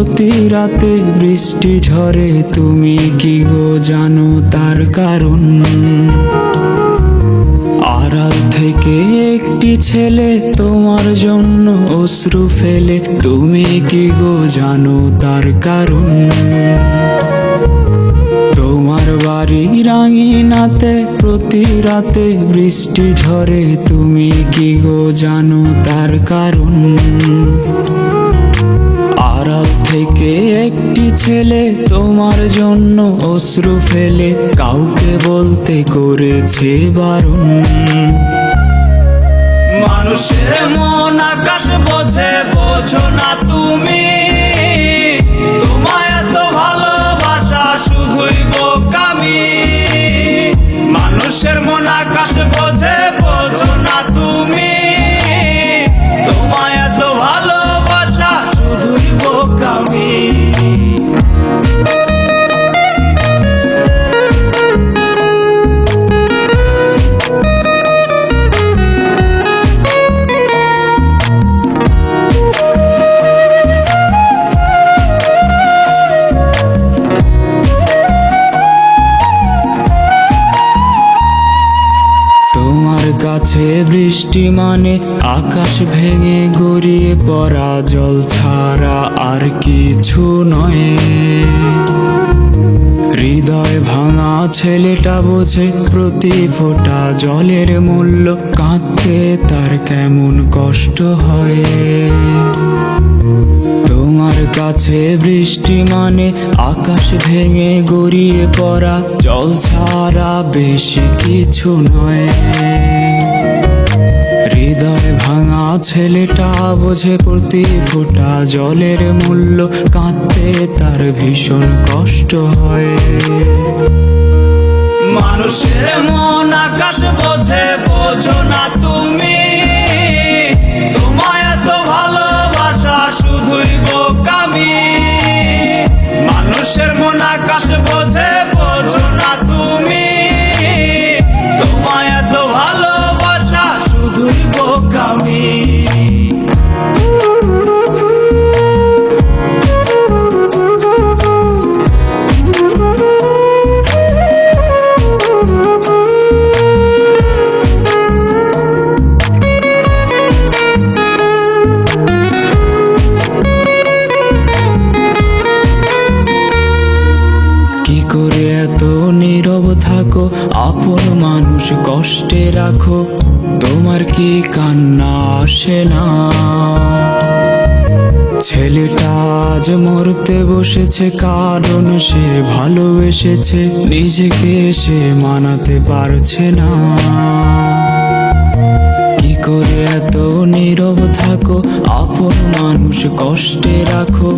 প্রতি রাতে বৃষ্টি ঝরে, তুমি কি গো জানো তার কারণ? আড়াল থেকে একটি ছেলে তোমার জন্য অশ্রু ফেলে, তুমি কি গো জানো তার কারণ? তোমার বাড়ির আঙিনাতে প্রতি রাতে বৃষ্টি ঝরে, তুমি কি গো জানো তার কারণ? আড়াল থেকে একটি ছেলে তোমার জন্য অশ্রু ফেলে, কাউকে বলতে করেছে বারণ। মানুষের মন আকাশ বোঝে, বোঝো না তুমি। তোমায় এত ভালোবাসা শুধুই বোকামি। মানুষের মন আকাশ বোঝে, বোঝো না তুমি। তোমায় এত ভালোবাসা শুধুই বোকামি। তোমার কাছে বৃষ্টি মানে আকাশ ভেঙে গড়িয়ে পড়া জল ছাড়া আর কিছু নয়। হৃদয় ভাঙা ছেলেটা বোঝে প্রতি ফোঁটা জলের মূল্য, কাঁদতে তার কেমন কষ্ট হয়। তোমার কাছে বৃষ্টি মানে আকাশ ভেঙে গড়িয়ে পড়া জল ছাড়া বেশি কিছু নয়। হৃদয় ভাঙা ছেলেটা বোঝে প্রতি ফোঁটা জলের মূল্য, কাঁদতে তার ভীষণ কষ্ট হয়। মানুষের মন আকাশ বোঝে, বোঝো না তুমি। তোমায় এত ভালোবাসা শুধুই বোকামি। মানুষের মন আকাশ বোঝে, বোঝো না তুমি। তোমায় এত ভালোবাসা শুধুই বোকামি। কি করে এত নীরব থাকো, আপন মানুষ কষ্টে রাখো, তোমার কি কান্না আসে না? ছেলেটা আজ মরতে বসেছে কারণ সে ভালোবেসেছে, নিজেকে সে মানাতে পারছে না। কি করে এত নীরব থাকো, আপন মানুষ কষ্টে রাখো,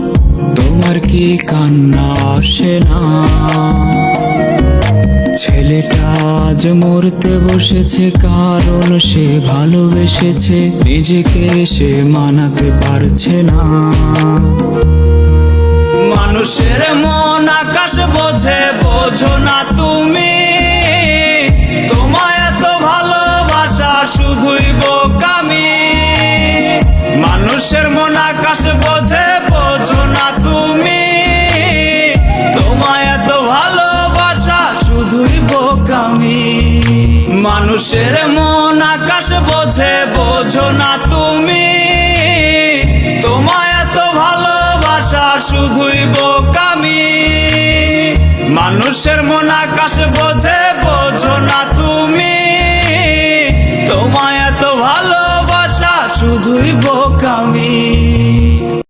তোমার কি কান্না আসে না? ছেলেটা আজ মরতে বসেছে কারণ সে ভালোবেসেছে, নিজেকে সে মানাতে পারছে না। মানুষের মন আকাশ বোঝে, বোঝো না তুমি। তোমায় এত ভালোবাসা শুধুই বোকামি। মানুষের মন আকাশ বোঝে, বোঝো না তুমি। তোমায় এত ভালোবাসা শুধুই বোকামি। মানুষের মন আকাশ বোঝে, বোঝো না তুমি। তোমায় এত ভালোবাসা শুধুই বোকামি। মানুষের মন আকাশ বোঝে,